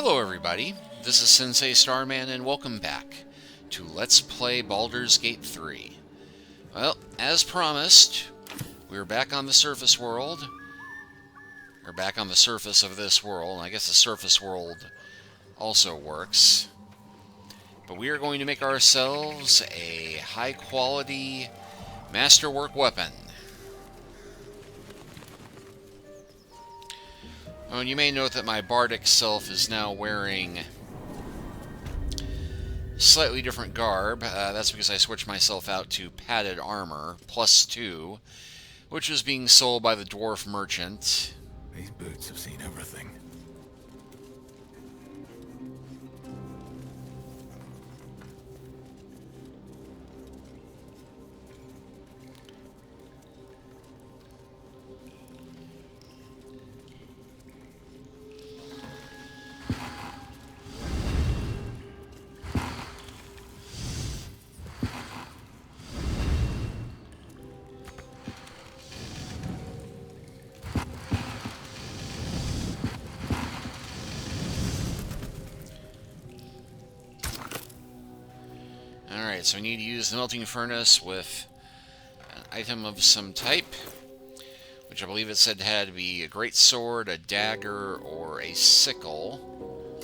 Hello everybody, this is Sensei Starman and welcome back to Let's Play Baldur's Gate 3. Well, as promised, we're back on the surface world. We're back on the surface of this world. I guess the surface world also works. But we are going to make ourselves a high-quality Masterwork Weapon. Oh, and you may note that my bardic self is now wearing slightly different garb. That's because I switched myself out to padded armor, +2, which was being sold by the dwarf merchant. These boots have seen everything. Alright, so we need to use the melting furnace with an item of some type, which I believe it said had to be a great sword, a dagger, or a sickle.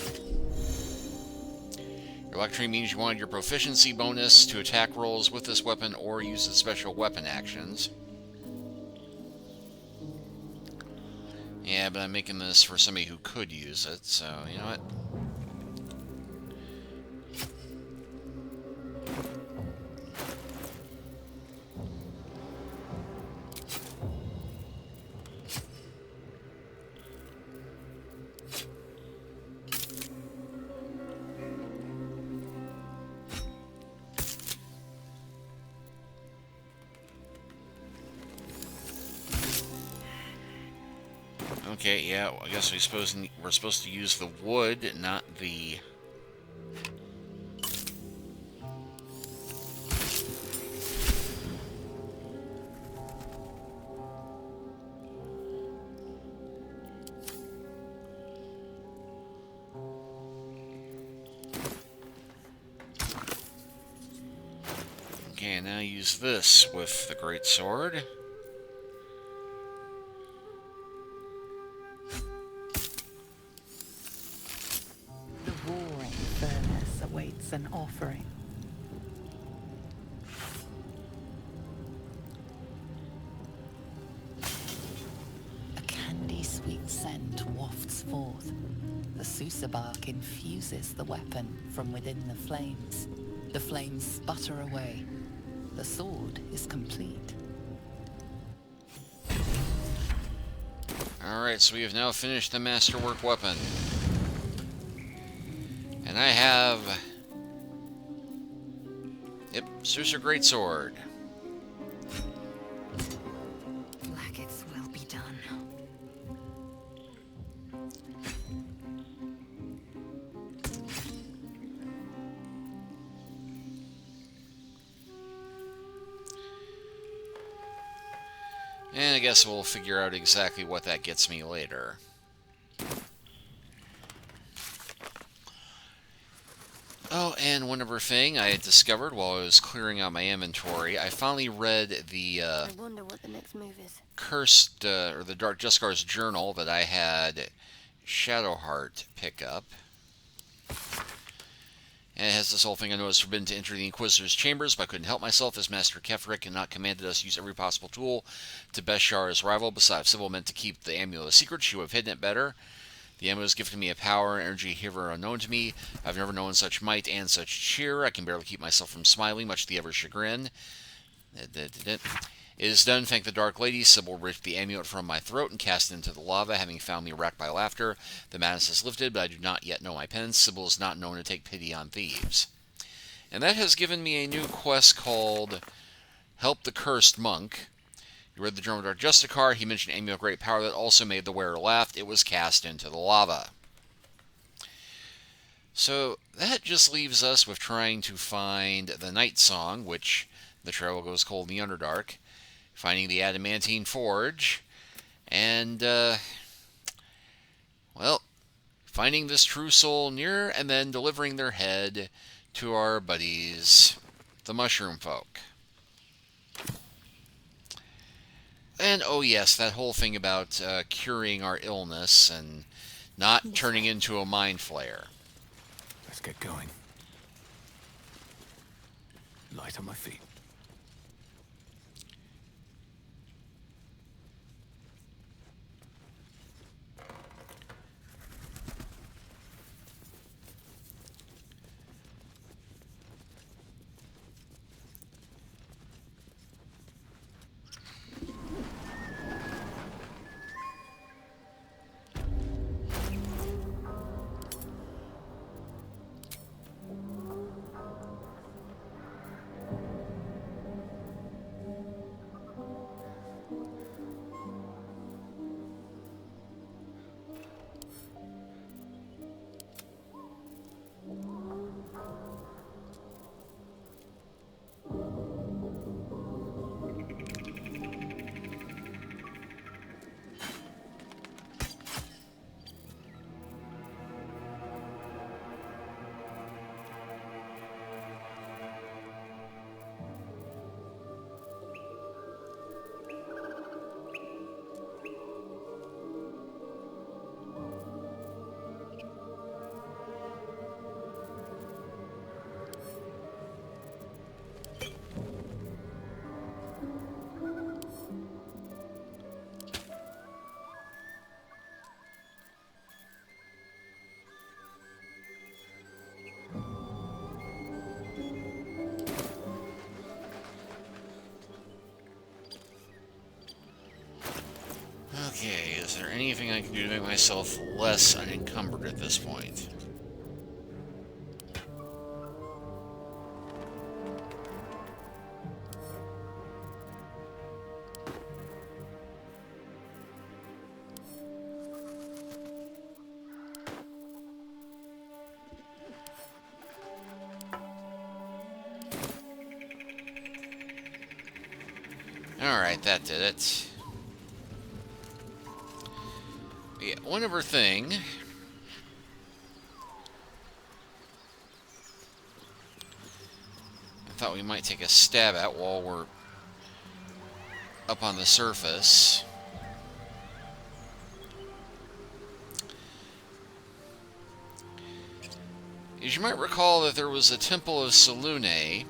Your luxury means you wanted your proficiency bonus to attack rolls with this weapon or use the special weapon actions. Yeah, but I'm making this for somebody who could use it, so you know what? Okay, yeah, I guess we're supposed to use the wood, not the... Okay, and now use this with the great sword. The roaring furnace awaits an offering. A candy-sweet scent wafts forth. The Susa bark infuses the weapon from within the flames. The flames sputter away. The sword is complete. Alright, so we have now finished the Masterwork Weapon. And I have... Yep, Susa Greatsword. Like its will be done. And I guess we'll figure out exactly what that gets me later. Oh, and one other thing I had discovered while I was clearing out my inventory, I finally read the I wonder what the next move is. cursed, or the Dark Jeskar's journal that I had Shadowheart pick up. And it has this whole thing: I know it's forbidden to enter the Inquisitor's chambers, but I couldn't help myself, as Master Kefric had not commanded us to use every possible tool to Beshar's rival. Besides, Sybil meant to keep the amulet a secret. She would have hidden it better. The amulet has given me a power and energy hitherto unknown to me. I've never known such might and such cheer. I can barely keep myself from smiling, much to the other's chagrin. It is done. Thank the Dark Lady. Sybil ripped the amulet from my throat and cast it into the lava, having found me racked by laughter. The madness has lifted, but I do not yet know my penance. Sybil is not known to take pity on thieves. And that has given me a new quest called Help the Cursed Monk. You read the Journal of Dark Justicar. He mentioned amulet of great power that also made the wearer laugh. It was cast into the lava. So that just leaves us with trying to find the Night Song, which the trail goes cold in the Underdark, finding the Adamantine Forge, and, well, finding this true soul near and then delivering their head to our buddies, the mushroom folk. And oh yes, that whole thing about curing our illness and not turning into a mind flayer. Let's get going. Light on my feet. Okay, is there anything I can do to make myself less unencumbered at this point? Alright, that did it. Yeah, one other thing. I thought we might take a stab at while we're up on the surface. As you might recall that there was a temple of Selune.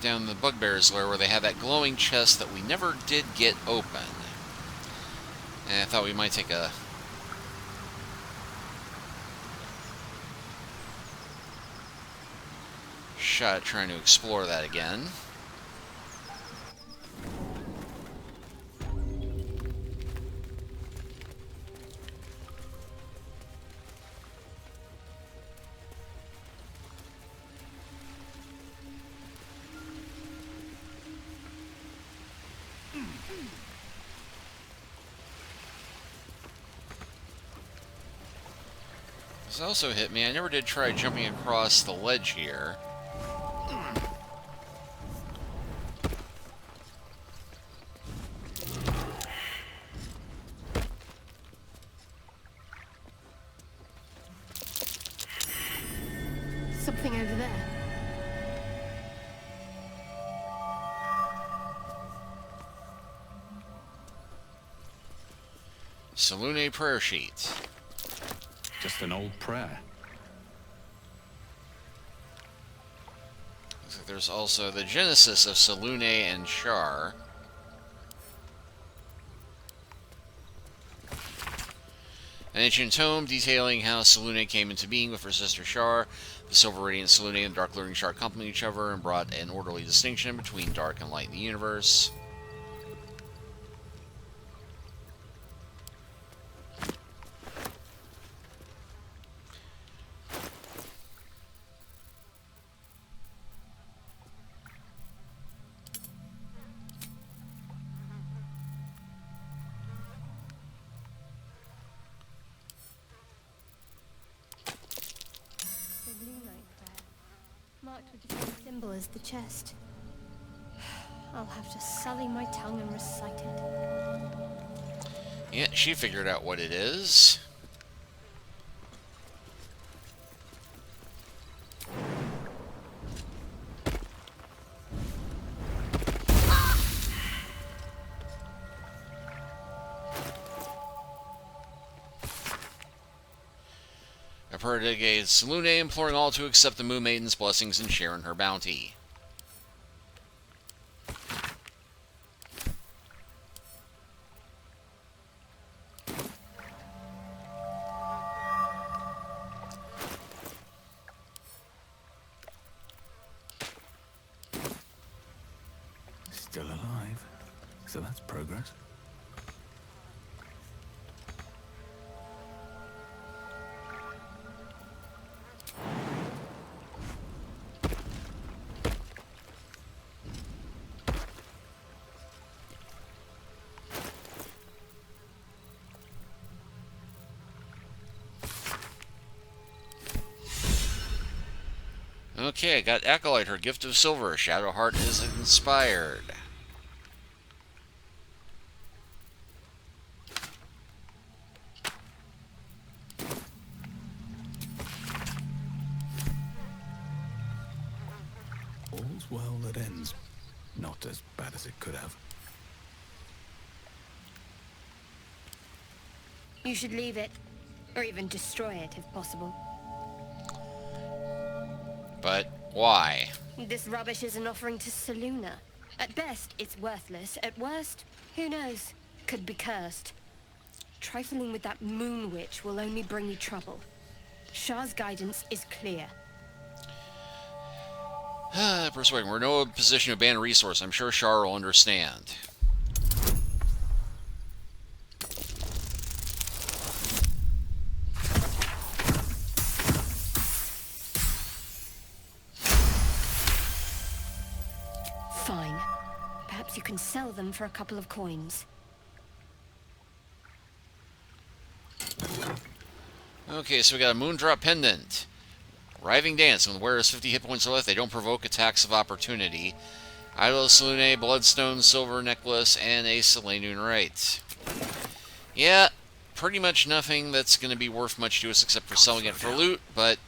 Down the Bugbear's lair where they had that glowing chest that we never did get open. And I thought we might take a shot at trying to explore that again. This also hit me. I never did try jumping across the ledge here. Something over there. Selune prayer sheet. Just an old prayer. Looks like there's also the genesis of Selune and Shar. An ancient tome detailing how Selune came into being with her sister Shar. The Silver Radiant Selune and Dark Learning Shar complement each other and brought an orderly distinction between dark and light in the universe. marked with the same symbol as the chest. I'll have to sully my tongue and recite it. Yeah, she figured out what it is. I've heard it against Lune imploring all to accept the Moon Maiden's blessings and share in her bounty. Still alive. So that's progress. Okay, I got Acolyte, her gift of silver. Shadowheart is inspired. All's well that ends. Not as bad as it could have. You should leave it, or even destroy it if possible. But why? This rubbish is an offering to Selûne. At best, it's worthless. At worst, who knows? Could be cursed. Trifling with that moon witch will only bring you trouble. Shah's guidance is clear. Persuading. We're in no position to ban a resource. I'm sure Shar will understand. Fine. Perhaps you can sell them for a couple of coins. Okay, so we got a Moondrop Pendant. Riving Dance. When the wearer has 50 hit points left, they don't provoke attacks of opportunity. Idol of Selûne, Bloodstone, Silver Necklace, and a Selenian Rite. Yeah, pretty much nothing that's going to be worth much to us except for selling it for loot, but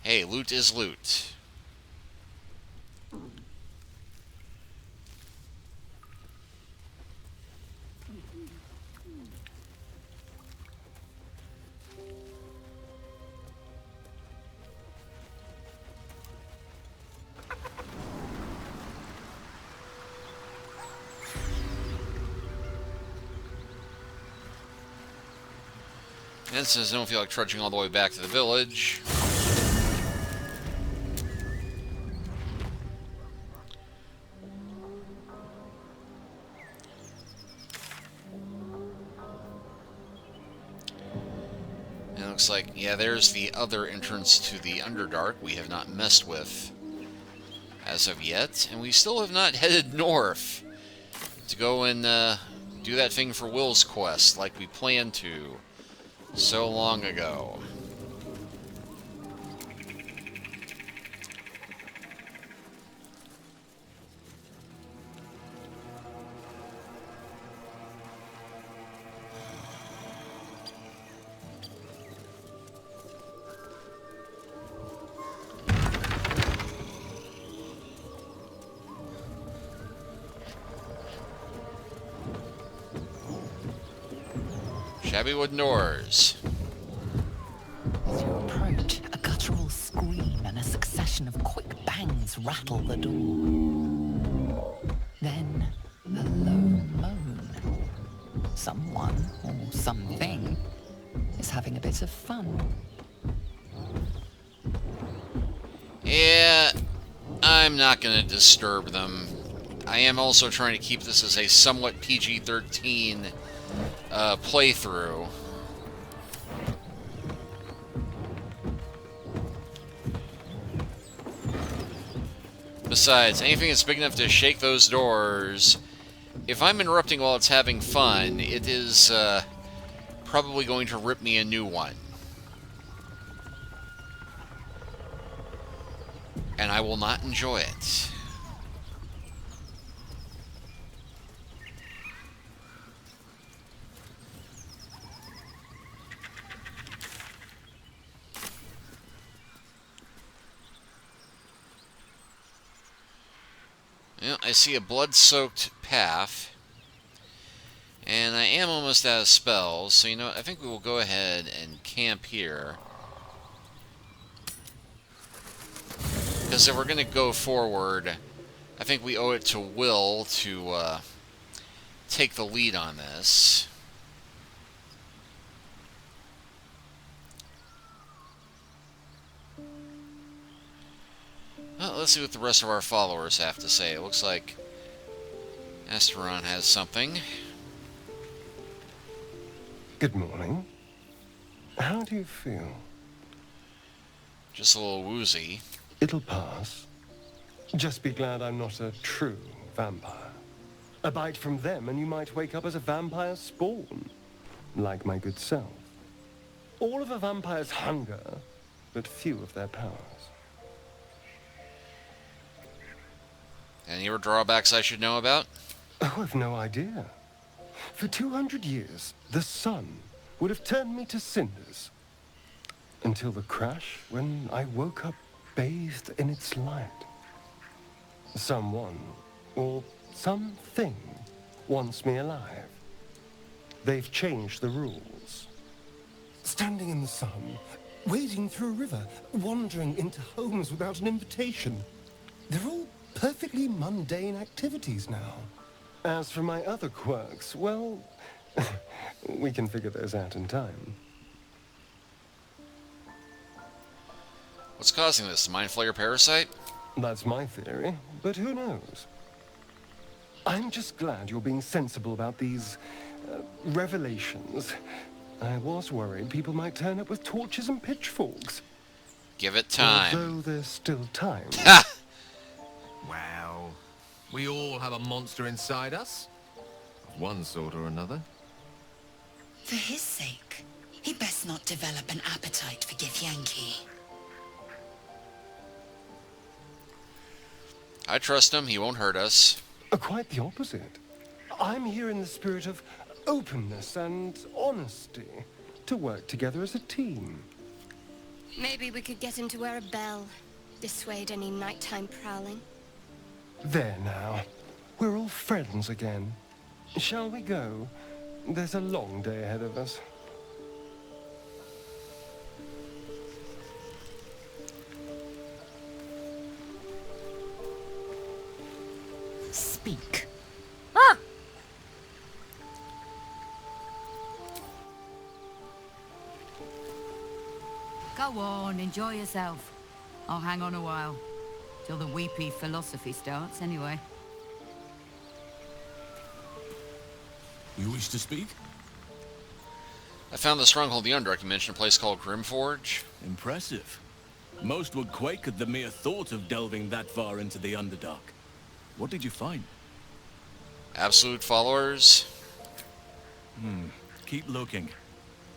hey, loot is loot. And since I don't feel like trudging all the way back to the village, and it looks like, yeah, there's the other entrance to the Underdark we have not messed with as of yet, and we still have not headed north to go and do that thing for Will's quest like we planned to so long ago. Shabby wooden doors. As you approach, a guttural scream and a succession of quick bangs rattle the door. Then, a low moan. Someone, or something, is having a bit of fun. Yeah, I'm not going to disturb them. I am also trying to keep this as a somewhat PG-13 playthrough. Besides, anything that's big enough to shake those doors, if I'm interrupting while it's having fun, it is probably going to rip me a new one. and I will not enjoy it. Well, I see a blood-soaked path. And I am almost out of spells, so you know what? I think we will go ahead and camp here. Because if we're going to go forward, I think we owe it to Will to take the lead on this. Well, let's see what the rest of our followers have to say. It looks like Asteron has something. Good morning. How do you feel? Just a little woozy. It'll pass. Just be glad I'm not a true vampire. A bite from them and you might wake up as a vampire spawn, like my good self. All of a vampire's hunger, but few of their powers. Any drawbacks I should know about? Oh, I've no idea. For 200 years, the sun would have turned me to cinders. Until the crash, when I woke up bathed in its light. Someone, or something, wants me alive. They've changed the rules. Standing in the sun, wading through a river, wandering into homes without an invitation. They're all perfectly mundane activities now. As for my other quirks, well, we can figure those out in time. What's causing this? The Mind Flayer parasite? That's my theory, but who knows? I'm just glad you're being sensible about these revelations. I was worried people might turn up with torches and pitchforks. Give it time. Although there's still time. Ha! Wow. We all have a monster inside us. Of one sort or another. For his sake, he best not develop an appetite for Githyanki. I trust him. He won't hurt us. Quite the opposite. I'm here in the spirit of openness and honesty to work together as a team. Maybe we could get him to wear a bell. Dissuade any nighttime prowling. There now. We're all friends again. Shall we go? There's a long day ahead of us. Speak. Ah! Go on, enjoy yourself. I'll hang on a while. Till the weepy philosophy starts, anyway. You wish to speak? I found the stronghold of the Underdark. You mentioned a place called Grimforge. Impressive. Most would quake at the mere thought of delving that far into the Underdark. What did you find? Absolute followers. Keep looking.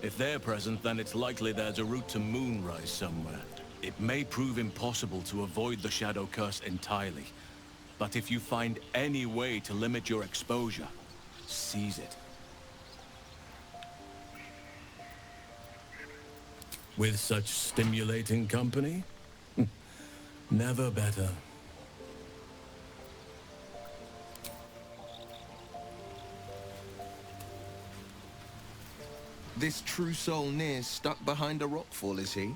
If they're present, then it's likely there's a route to Moonrise somewhere. It may prove impossible to avoid the Shadow Curse entirely. But if you find any way to limit your exposure, seize it. With such stimulating company? Never better. This true soul Nir's stuck behind a rockfall, is he?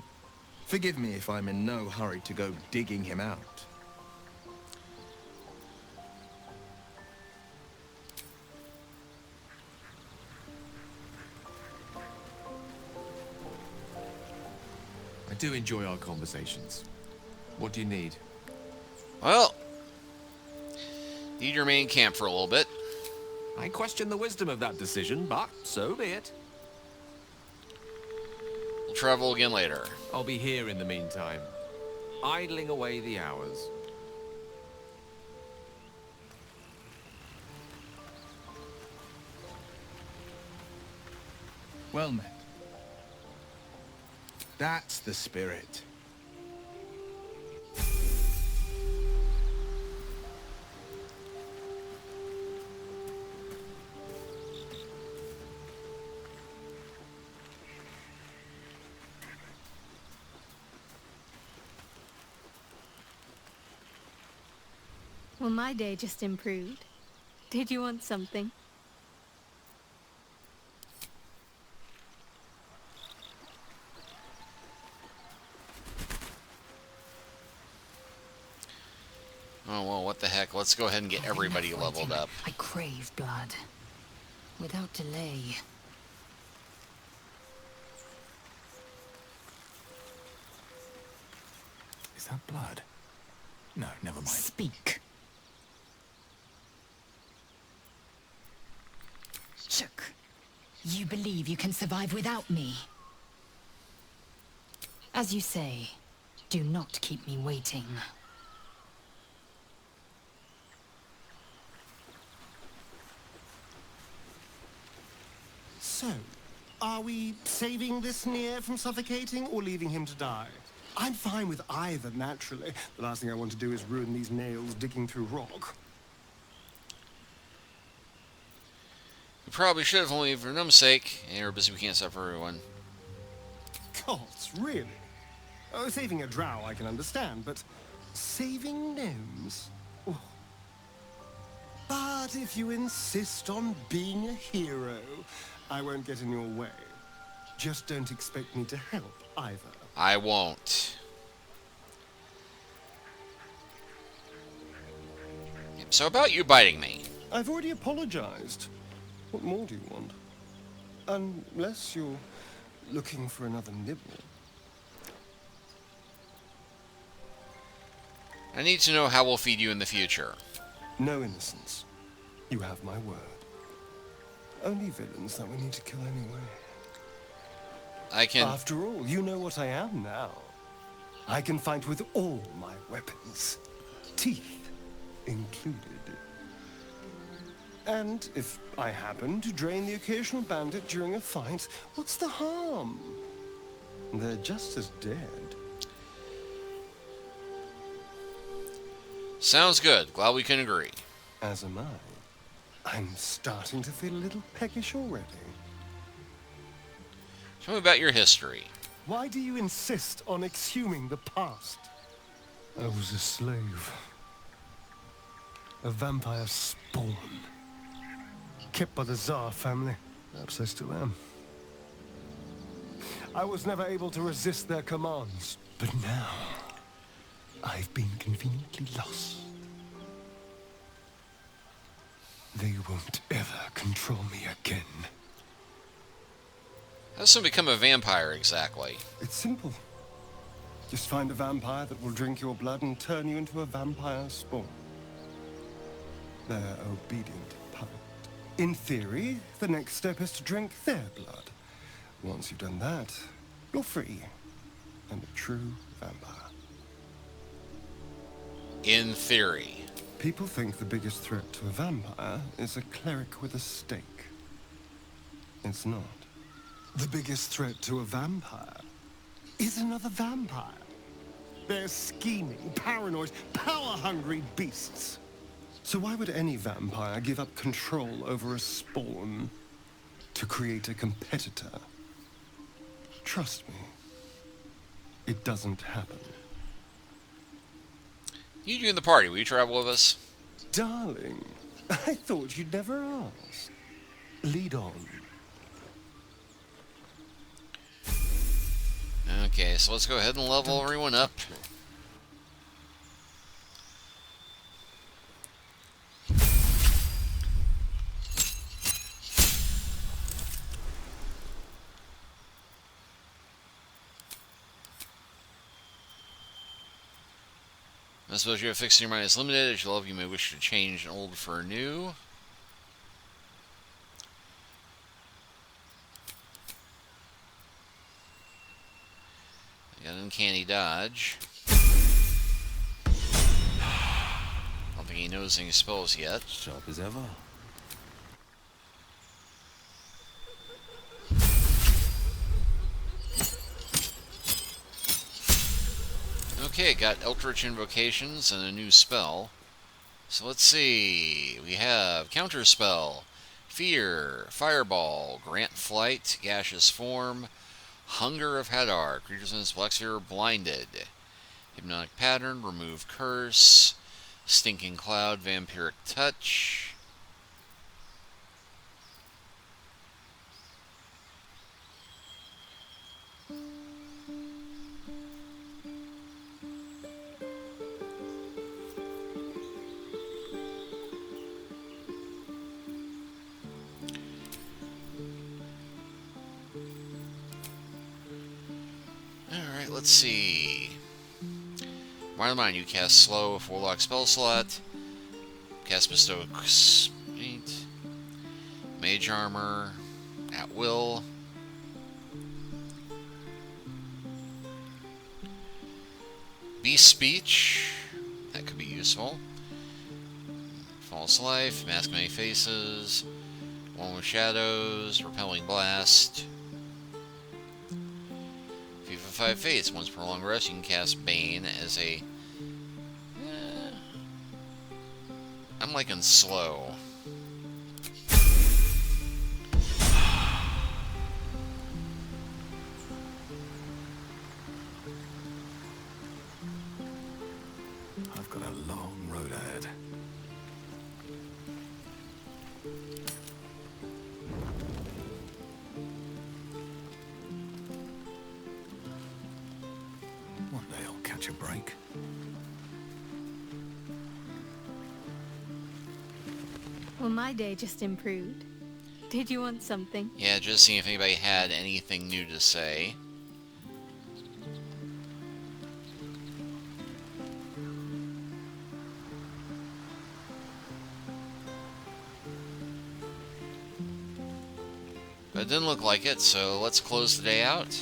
Forgive me if I'm in no hurry to go digging him out. I do enjoy our conversations. What do you need? Well, need to remain in camp for a little bit. I question the wisdom of that decision, but so be it. We'll travel again later. I'll be here in the meantime, idling away the hours. Well met. That's the spirit. Well, my day just improved. Did you want something? Oh, well, what the heck. Let's go ahead and get everybody leveled up. I crave blood. Without delay. Is that blood? No, never mind. Speak. Shook, you believe you can survive without me? As you say, do not keep me waiting. So, are we saving this Nier from suffocating or leaving him to die? I'm fine with either, naturally. The last thing I want to do is ruin these nails digging through rock. We probably should have, only for Num's sake. And we're busy, we can't stop for everyone. Gods, really? Oh, saving a drow I can understand, but saving gnomes? Oh. But if you insist on being a hero, I won't get in your way. Just don't expect me to help either. I won't. Yep, so about you biting me. I've already apologized. What more do you want? Unless you're looking for another nibble. I need to know how we'll feed you in the future. No innocence. You have my word. Only villains that we need to kill anyway. I can... After all, you know what I am now. I can fight with all my weapons. Teeth included. And if I happen to drain the occasional bandit during a fight, what's the harm? They're just as dead. Sounds good. Glad we can agree. As am I. I'm starting to feel a little peckish already. Tell me about your history. Why do you insist on exhuming the past? I was a slave. A vampire spawn. Kept by the Tsar family. Perhaps I still am. I was never able to resist their commands. But now, I've been conveniently lost. They won't ever control me again. How does someone become a vampire, exactly? It's simple. Just find a vampire that will drink your blood and turn you into a vampire spawn. They're obedient puppet. In theory, the next step is to drink their blood. Once you've done that, you're free. And a true vampire. In theory. People think the biggest threat to a vampire is a cleric with a stake. It's not. The biggest threat to a vampire is another vampire. They're scheming, paranoid, power-hungry beasts. So why would any vampire give up control over a spawn to create a competitor? Trust me, it doesn't happen. You in the party. Will you travel with us? Darling, I thought you'd never ask. Lead on. Okay, so let's go ahead and level everyone up. I suppose you have fixed your mind is limited. As you love, you may wish to change an old for a new. I got an uncanny dodge. I don't think he knows any spells yet. Sharp as ever. Okay, got Eldritch Invocations and a new spell. So let's see. We have Counter Spell, Fear, Fireball, Grant Flight, Gaseous Form, Hunger of Hadar. Creatures in this black sphere are blinded. Hypnotic Pattern, Remove Curse, Stinking Cloud, Vampiric Touch. Alright, let's see. Mind Mine, you cast Slow with Warlock spell slot. Cast Bestow Paint. Mage Armor. At will. Beast Speech. That could be useful. False Life. Mask Many Faces. One with Shadows. Repelling Blast. FIFA 5 Fates. Once per long rest, you can cast Bane as a... I'm liking Slow. I've got a long road ahead. One day I'll catch a break. Well, my day just improved. Did you want something? Yeah, just seeing if anybody had anything new to say. But it didn't look like it, so let's close the day out.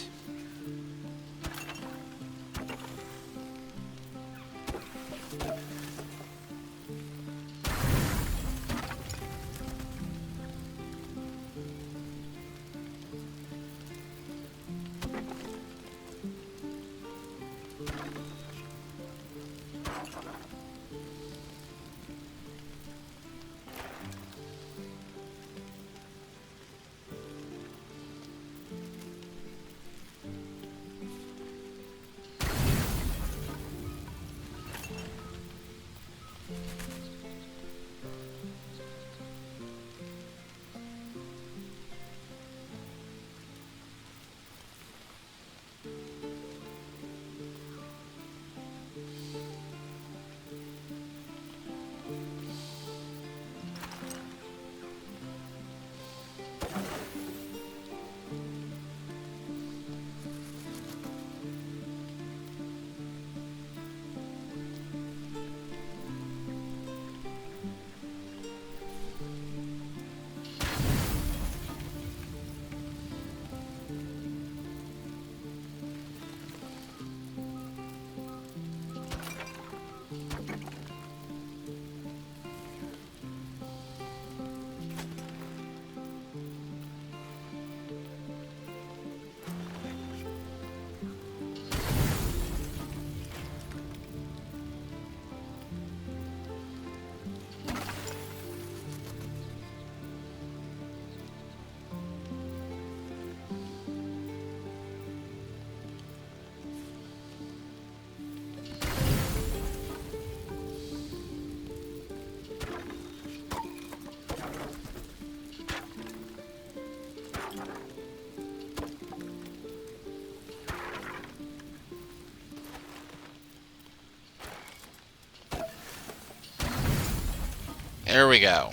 There we go.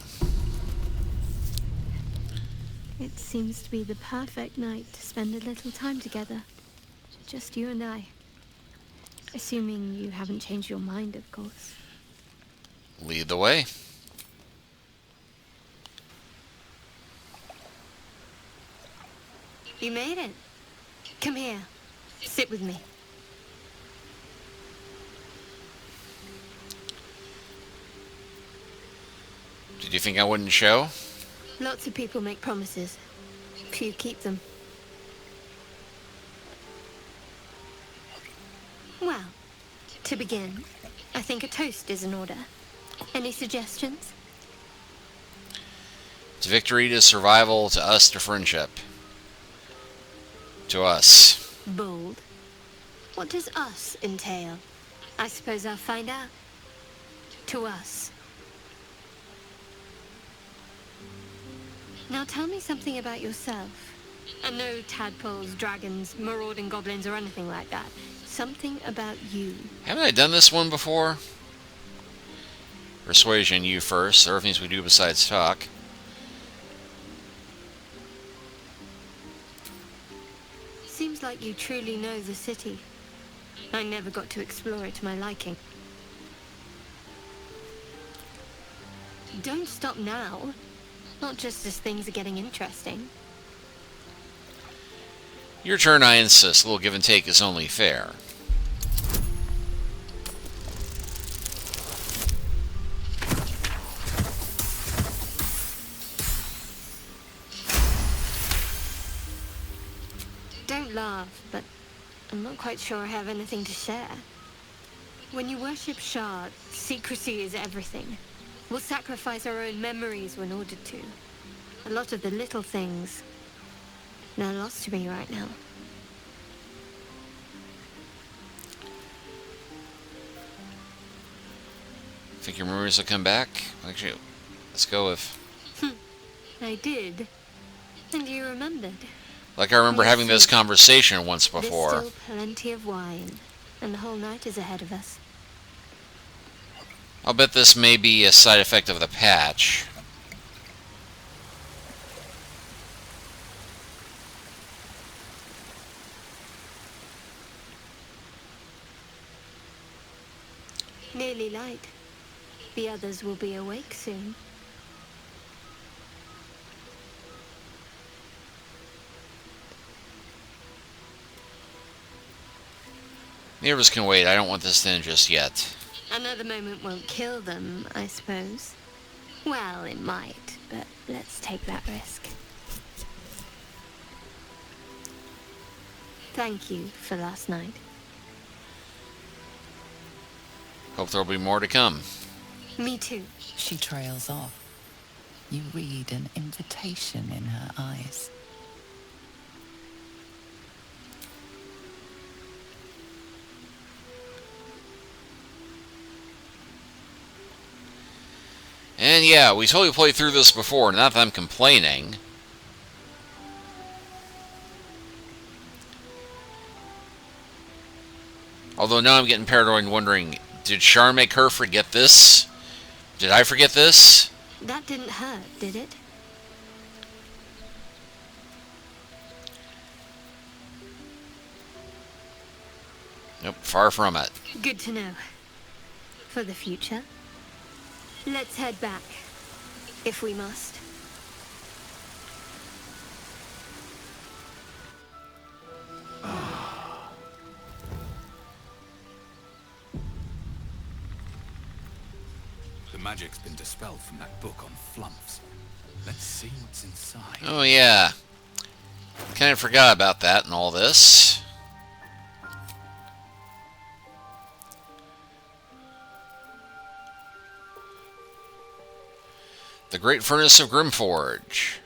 It seems to be the perfect night to spend a little time together. Just you and I. Assuming you haven't changed your mind, of course. Lead the way. You made it. Come here. Sit with me. Did you think I wouldn't show? Lots of people make promises. Few keep them. Well, to begin, I think a toast is in order. Any suggestions? To victory, to survival, to us, to friendship. To us. Bold. What does us entail? I suppose I'll find out. To us. Now tell me something about yourself. And no tadpoles, dragons, marauding goblins, or anything like that. Something about you. Haven't I done this one before? Persuasion, you first. There are things we do besides talk. Seems like you truly know the city. I never got to explore it to my liking. Don't stop now. Not just as things are getting interesting. Your turn, I insist. A little give and take is only fair. Don't laugh, but I'm not quite sure I have anything to share. When you worship Shard, secrecy is everything. We'll sacrifice our own memories when ordered to. A lot of the little things, they're lost to me right now. Think your memories will come back? Actually, let's go with... I did. And you remembered. Like I remember Yes, having this yes. conversation once There's before. still plenty of wine, and the whole night is ahead of us. I'll bet this may be a side effect of the patch. Nearly light. The others will be awake soon. The others can wait. I don't want this to end just yet. Another moment won't kill them, I suppose. Well, it might, but let's take that risk. Thank you for last night. Hope there'll be more to come. Me too. She trails off. You read an invitation in her eyes. And yeah, we totally played through this before, not that I'm complaining. Although now I'm getting paranoid and wondering, did Char make her forget this? Did I forget this? That didn't hurt, did it? Nope, far from it. Good to know. For the future. Let's head back. If we must. The magic's been dispelled from that book on flumps. Let's see what's inside. Oh yeah. Kind of forgot about that and all this. The Great Furnace of Grimforge.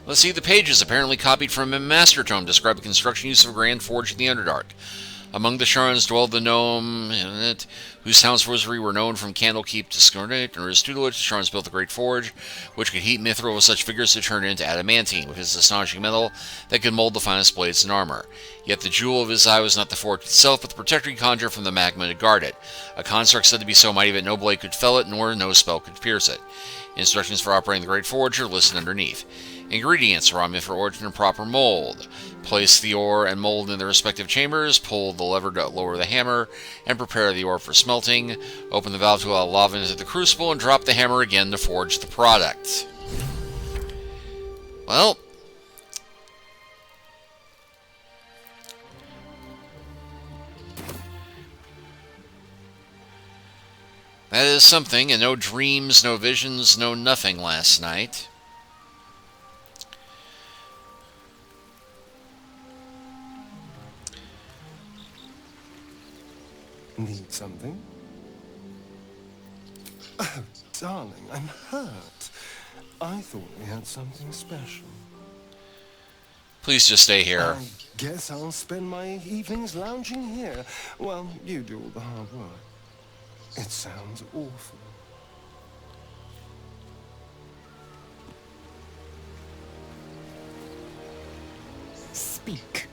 Let's see the pages, apparently copied from a master tome, describe the construction use of a grand forge in the Underdark. Among the Sharns dwelled the gnome, whose townsfolk were known from Candlekeep to Skornet. Under his tutelage, the Sharns built the Great Forge, which could heat mithril with such vigor as to turn it into adamantine, with his astonishing metal that could mold the finest blades and armor. Yet the jewel of his eye was not the forge itself, but the protector he conjured from the magma to guard it, a construct said to be so mighty that no blade could fell it, nor no spell could pierce it. Instructions for operating the Great Forge are listed underneath. Ingredients: raw mithril origin and proper mold. Place the ore and mold in their respective chambers, pull the lever to lower the hammer, and prepare the ore for smelting. Open the valve to allow lava into the crucible, and drop the hammer again to forge the product. Well, that is something, and no dreams, no visions, no nothing last night. Need something? Oh, darling, I'm hurt. I thought we had something special. Please just stay here. I guess I'll spend my evenings lounging here while you do all the hard work. It sounds awful. Speak.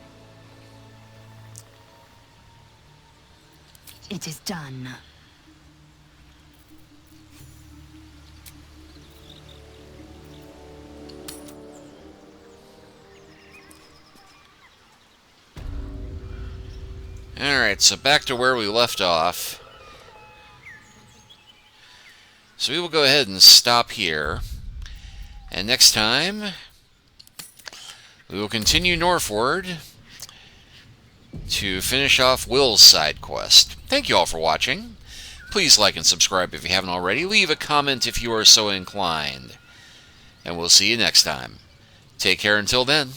It is done. Alright, so back to where we left off. So we will go ahead and stop here. And next time, we will continue northward to finish off Will's side quest. Thank you all for watching. Please like and subscribe if you haven't already. Leave a comment if you are so inclined. And we'll see you next time. Take care until then.